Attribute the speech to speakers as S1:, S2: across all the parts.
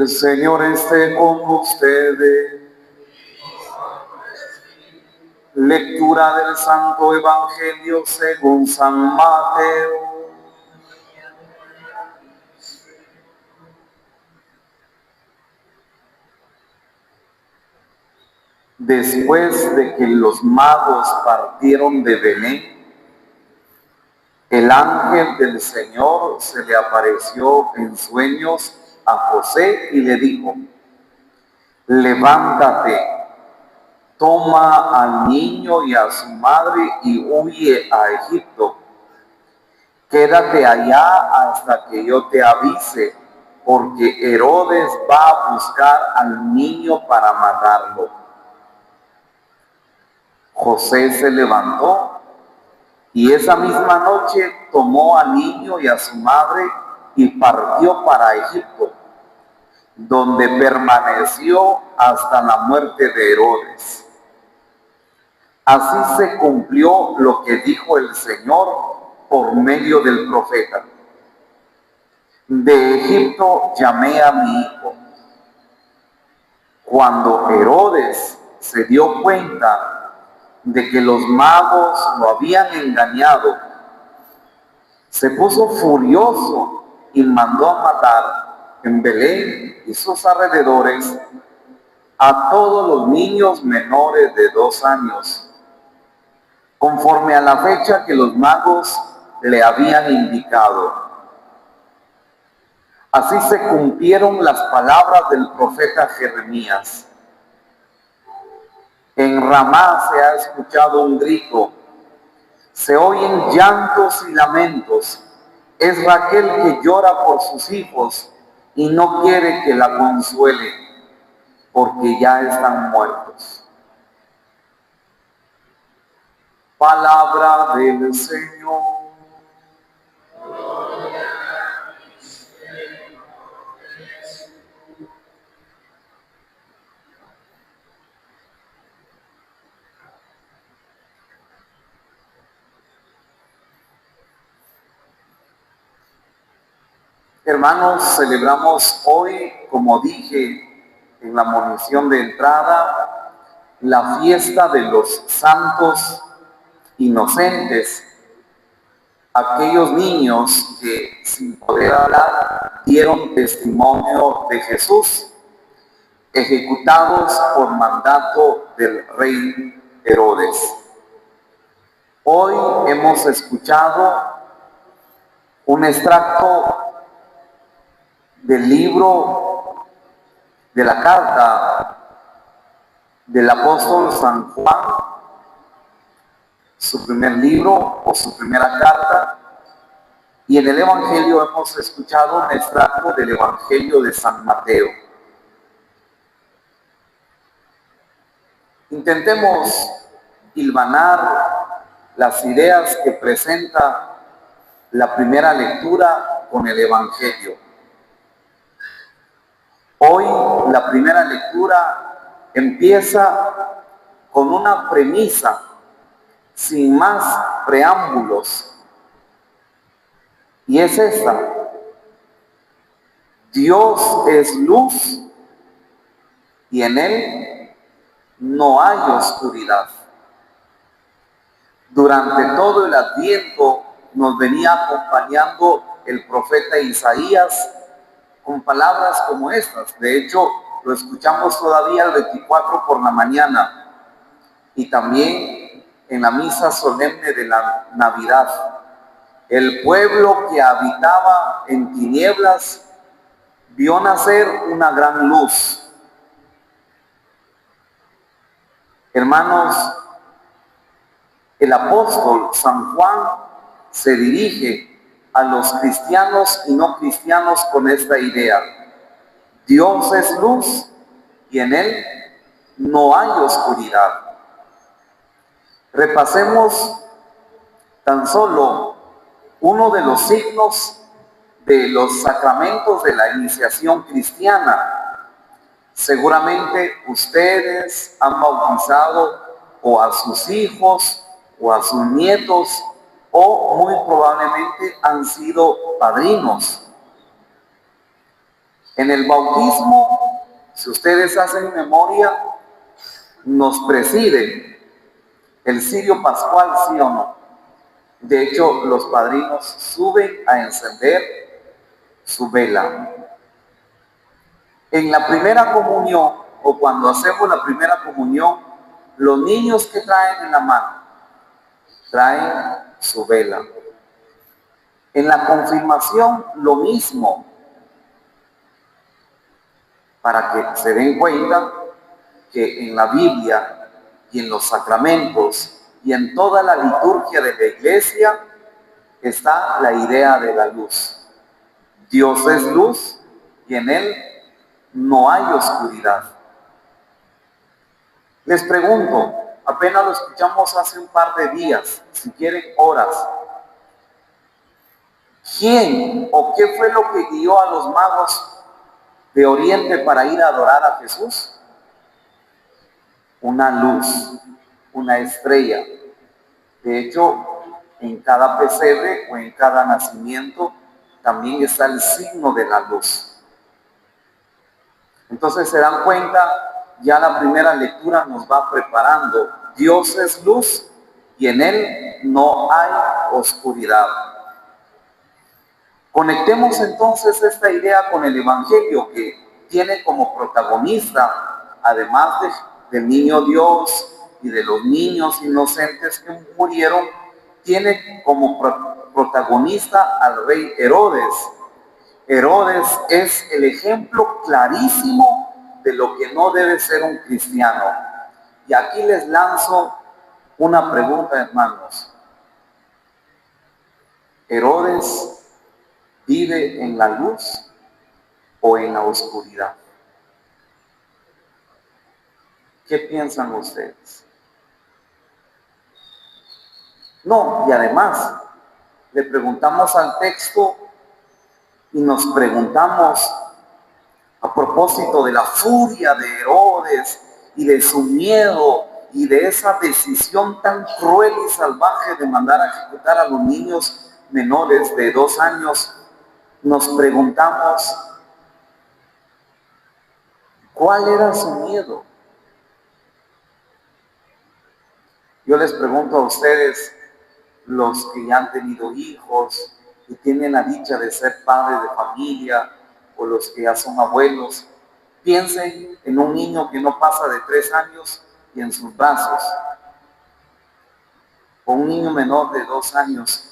S1: El Señor esté con ustedes. Lectura del Santo Evangelio según San Mateo. Después de que los magos partieron de Belén, el ángel del Señor se le apareció en sueños a José y le dijo: levántate, toma al niño y a su madre y huye a Egipto. Quédate allá hasta que yo te avise, porque Herodes va a buscar al niño para matarlo. José se levantó y esa misma noche tomó al niño y a su madre y partió para Egipto, donde permaneció hasta la muerte de Herodes. Así se cumplió lo que dijo el Señor por medio del profeta: de Egipto llamé a mi hijo. Cuando Herodes se dio cuenta de que los magos lo habían engañado, se puso furioso y mandó a matar en Belén y sus alrededores a todos los niños menores de 2 años, conforme a la fecha que los magos le habían indicado. Así se cumplieron las palabras del profeta Jeremías. En Ramá se ha escuchado un grito, se oyen llantos y lamentos. Es Raquel que llora por sus hijos y no quiere que la consuele, porque ya están muertos. Palabra del Señor. Hermanos, celebramos hoy, como dije en la monición de entrada, la fiesta de los santos inocentes, aquellos niños que sin poder hablar dieron testimonio de Jesús, ejecutados por mandato del rey Herodes. Hoy hemos escuchado un extracto del libro de la carta del apóstol San Juan, su primer libro o su primera carta, y en el Evangelio hemos escuchado un extracto del Evangelio de San Mateo. Intentemos hilvanar las ideas que presenta la primera lectura con el Evangelio. Hoy la primera lectura empieza con una premisa, sin más preámbulos, y es esta: Dios es luz y en Él no hay oscuridad. Durante todo el Adviento nos venía acompañando el profeta Isaías con palabras como estas. De hecho, lo escuchamos todavía el 24 por la mañana y también en la misa solemne de la Navidad. El pueblo que habitaba en tinieblas vio nacer una gran luz. Hermanos, el apóstol San Juan se dirige a los cristianos y no cristianos con esta idea: Dios es luz y en Él no hay oscuridad. Repasemos tan solo uno de los signos de los sacramentos de la iniciación cristiana. Seguramente ustedes han bautizado o a sus hijos o a sus nietos, o muy probablemente han sido padrinos. En el bautismo, si ustedes hacen memoria, nos preside el cirio pascual, ¿sí o no? De hecho, los padrinos suben a encender su vela. En la primera comunión, o cuando hacemos la primera comunión, los niños que traen en la mano, traen su vela. En la confirmación, lo mismo, para que se den cuenta que en la Biblia y en los sacramentos y en toda la liturgia de la iglesia está la idea de la luz. Dios es luz y en Él no hay oscuridad. Les pregunto, apenas lo escuchamos hace un par de días, si quieren horas, ¿quién o qué fue lo que guió a los magos de Oriente para ir a adorar a Jesús? Una luz, una estrella. De hecho, en cada pesebre o en cada nacimiento también está el signo de la luz. Entonces se dan cuenta, ya la primera lectura nos va preparando. Dios es luz y en Él no hay oscuridad. Conectemos entonces esta idea con el Evangelio, que tiene como protagonista, además del niño Dios y de los niños inocentes que murieron, tiene como protagonista al rey Herodes. Herodes es el ejemplo clarísimo de lo que no debe ser un cristiano. Y aquí les lanzo una pregunta, hermanos. ¿Herodes vive en la luz o en la oscuridad? ¿Qué piensan ustedes? No, y además le preguntamos al texto y nos preguntamos a propósito de la furia de Herodes y de su miedo y de esa decisión tan cruel y salvaje de mandar a ejecutar a los niños menores de 2 años, nos preguntamos, ¿cuál era su miedo? Yo les pregunto a ustedes, los que ya han tenido hijos y tienen la dicha de ser padres de familia, o los que ya son abuelos, piensen en un niño que no pasa de 3 años y en sus brazos, o un niño menor de 2 años.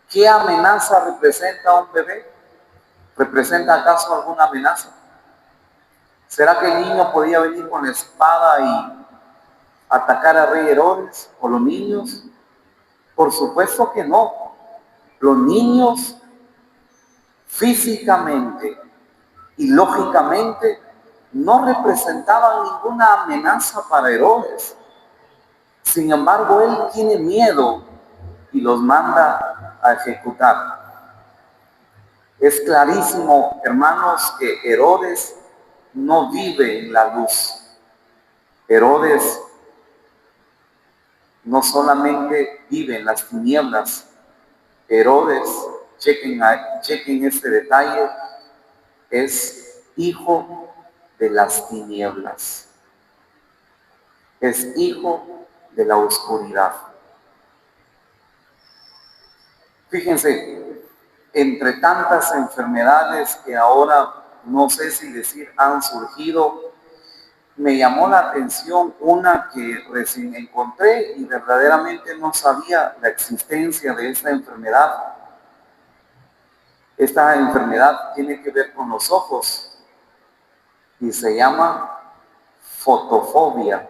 S1: ¿Qué amenaza representa un bebé? ¿Representa acaso alguna amenaza? ¿Será que el niño podía venir con la espada y atacar al rey Herodes o los niños? Por supuesto que no. Los niños físicamente y lógicamente no representaban ninguna amenaza para Herodes. Sin embargo, él tiene miedo y los manda a ejecutar. Es clarísimo, hermanos, que Herodes no vive en la luz. Herodes no solamente vive en las tinieblas. Herodes, chequen este detalle, es hijo de las tinieblas. Es hijo de la oscuridad. Fíjense, entre tantas enfermedades que ahora no sé si decir han surgido, me llamó la atención una que recién encontré y verdaderamente no sabía la existencia de esta enfermedad. Esta enfermedad tiene que ver con los ojos y se llama fotofobia.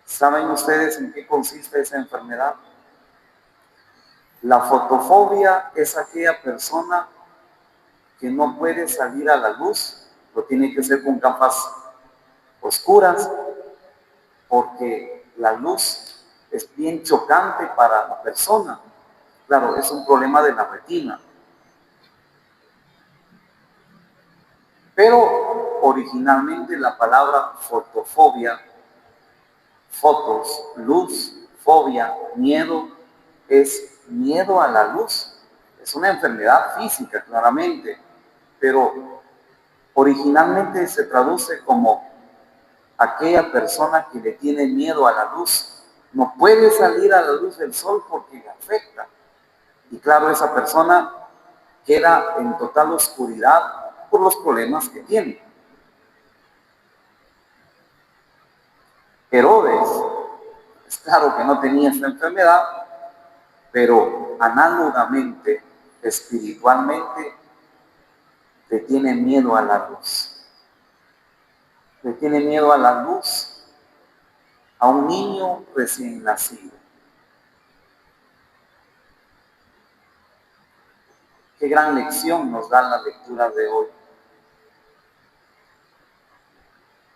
S1: ¿Saben ustedes en qué consiste esa enfermedad? La fotofobia es aquella persona que no puede salir a la luz, lo tiene que hacer con gafas oscuras, porque la luz es bien chocante para la persona. Claro, es un problema de la retina. Pero originalmente la palabra fotofobia, fotos, luz, fobia, miedo, es miedo a la luz. Es una enfermedad física, claramente, pero originalmente se traduce como aquella persona que le tiene miedo a la luz. No puede salir a la luz del sol porque le afecta. Y claro, esa persona queda en total oscuridad por los problemas que tiene. Herodes, es claro que no tenía esta enfermedad, pero análogamente, espiritualmente, le tiene miedo a la luz. Le tiene miedo a la luz a un niño recién nacido. Qué gran lección nos da la lectura de hoy.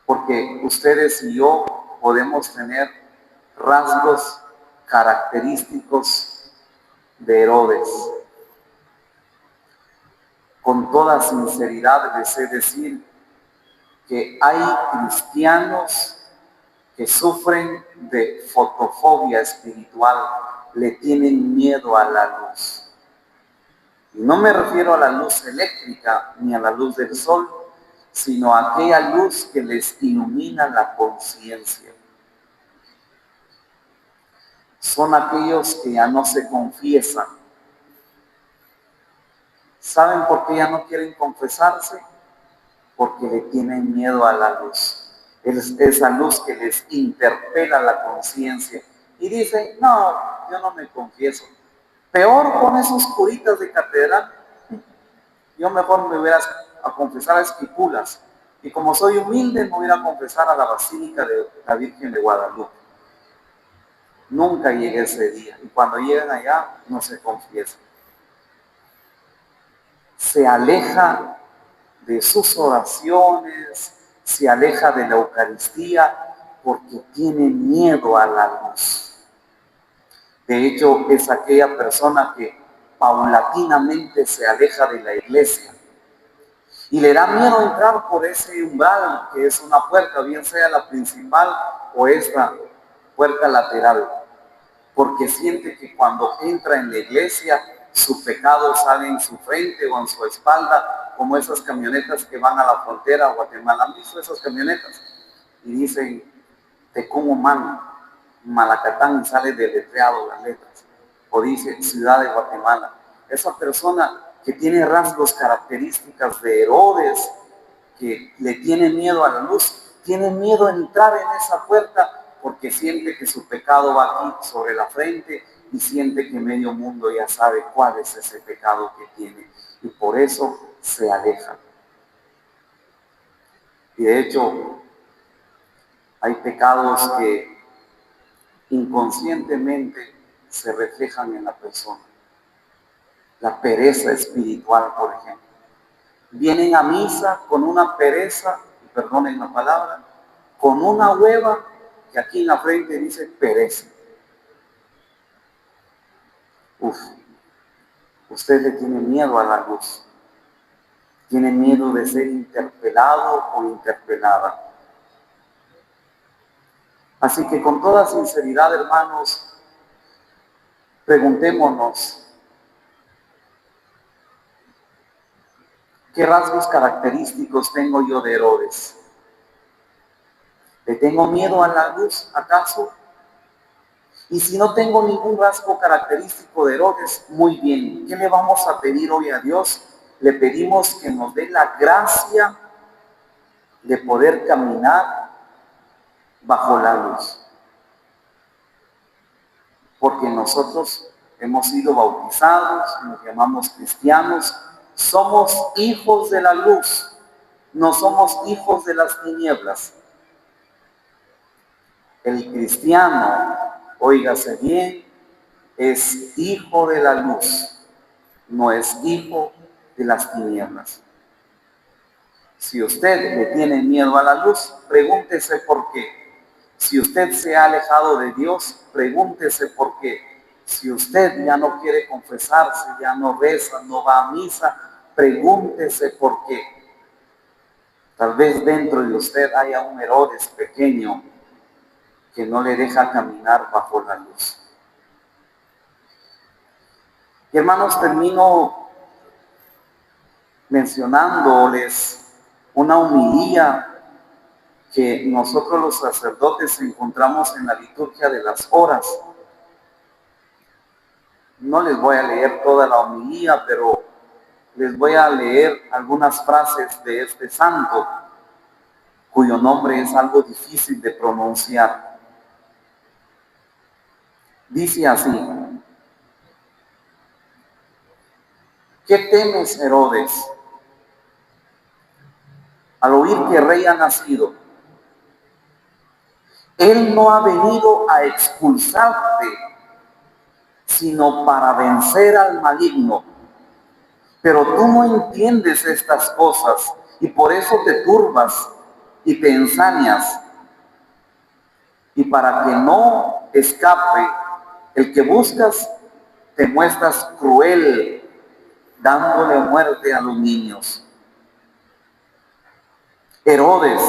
S1: Porque ustedes y yo podemos tener rasgos característicos de Herodes. Con toda sinceridad les he de decir que hay cristianos que sufren de fotofobia espiritual, le tienen miedo a la luz. Y no me refiero a la luz eléctrica ni a la luz del sol, sino a aquella luz que les ilumina la conciencia. Son aquellos que ya no se confiesan. ¿Saben por qué ya no quieren confesarse? Porque le tienen miedo a la luz. Es esa luz que les interpela la conciencia. Y dicen, no, yo no me confieso. Peor con esos curitas de catedral. Yo mejor me voy a confesar a Esquipulas. Y como soy humilde, me voy a confesar a la Basílica de la Virgen de Guadalupe. Nunca llegué ese día. Y cuando llegan allá, no se confiesan. Se aleja de sus oraciones, se aleja de la Eucaristía porque tiene miedo a la luz. De hecho, es aquella persona que paulatinamente se aleja de la iglesia y le da miedo entrar por ese umbral que es una puerta, bien sea la principal o esta puerta lateral, porque siente que cuando entra en la iglesia su pecado sale en su frente o en su espalda, como esas camionetas que van a la frontera a Guatemala. ¿Han visto esas camionetas? Y dicen Tecumumán, Malacatán, y sale deletreado las letras. O dice Ciudad de Guatemala. Esa persona que tiene rasgos características de Herodes, que le tiene miedo a la luz, tiene miedo a entrar en esa puerta porque siente que su pecado va aquí sobre la frente y siente que medio mundo ya sabe cuál es ese pecado que tiene y por eso se aleja. Y de hecho, hay pecados que inconscientemente se reflejan en la persona. La pereza espiritual, por ejemplo. Vienen a misa con una pereza, y perdonen la palabra, con una hueva que aquí en la frente dice pereza. Usted le tiene miedo a la luz. Tiene miedo de ser interpelado o interpelada. Así que con toda sinceridad, hermanos, preguntémonos, ¿qué rasgos característicos tengo yo de Herodes? ¿Le tengo miedo a la luz, acaso? Y si no tengo ningún rasgo característico de Herodes, muy bien. ¿Qué le vamos a pedir hoy a Dios? Le pedimos que nos dé la gracia de poder caminar bajo la luz. Porque nosotros hemos sido bautizados, nos llamamos cristianos, somos hijos de la luz, no somos hijos de las tinieblas. El cristiano, óigase bien, es hijo de la luz, no es hijo de las tinieblas. Si usted le tiene miedo a la luz, pregúntese por qué. Si usted se ha alejado de Dios, pregúntese por qué. Si usted ya no quiere confesarse, ya no reza, no va a misa, pregúntese por qué. Tal vez dentro de usted haya un Herodes pequeño que no le deja caminar bajo la luz. Y hermanos, termino mencionándoles una homilía que nosotros los sacerdotes encontramos en la liturgia de las horas. No les voy a leer toda la homilía, pero les voy a leer algunas frases de este santo, cuyo nombre es algo difícil de pronunciar. Dice así: ¿qué temes, Herodes, al oír que el rey ha nacido? Él no ha venido a expulsarte, sino para vencer al maligno. Pero tú no entiendes estas cosas y por eso te turbas y te ensañas. Y para que no escape el que buscas, te muestras cruel, dándole muerte a los niños. Herodes,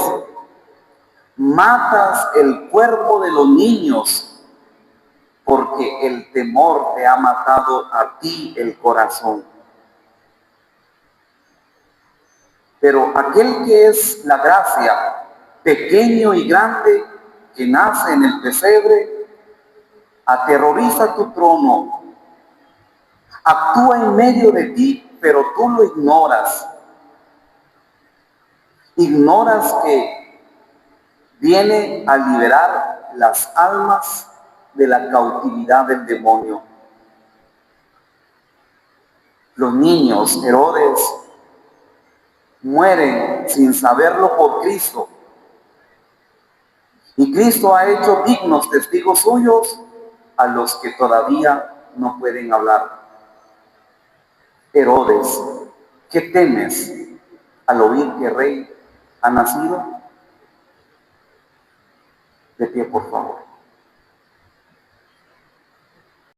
S1: matas el cuerpo de los niños porque el temor te ha matado a ti el corazón. Pero aquel que es la gracia, pequeño y grande, que nace en el pesebre, aterroriza tu trono, actúa en medio de ti, pero tú lo ignoras. Ignoras que viene a liberar las almas de la cautividad del demonio. Los niños, Herodes, mueren sin saberlo por Cristo. Y Cristo ha hecho dignos testigos suyos a los que todavía no pueden hablar. Herodes, ¿qué temes al oír que el rey ha nacido? De pie, por favor.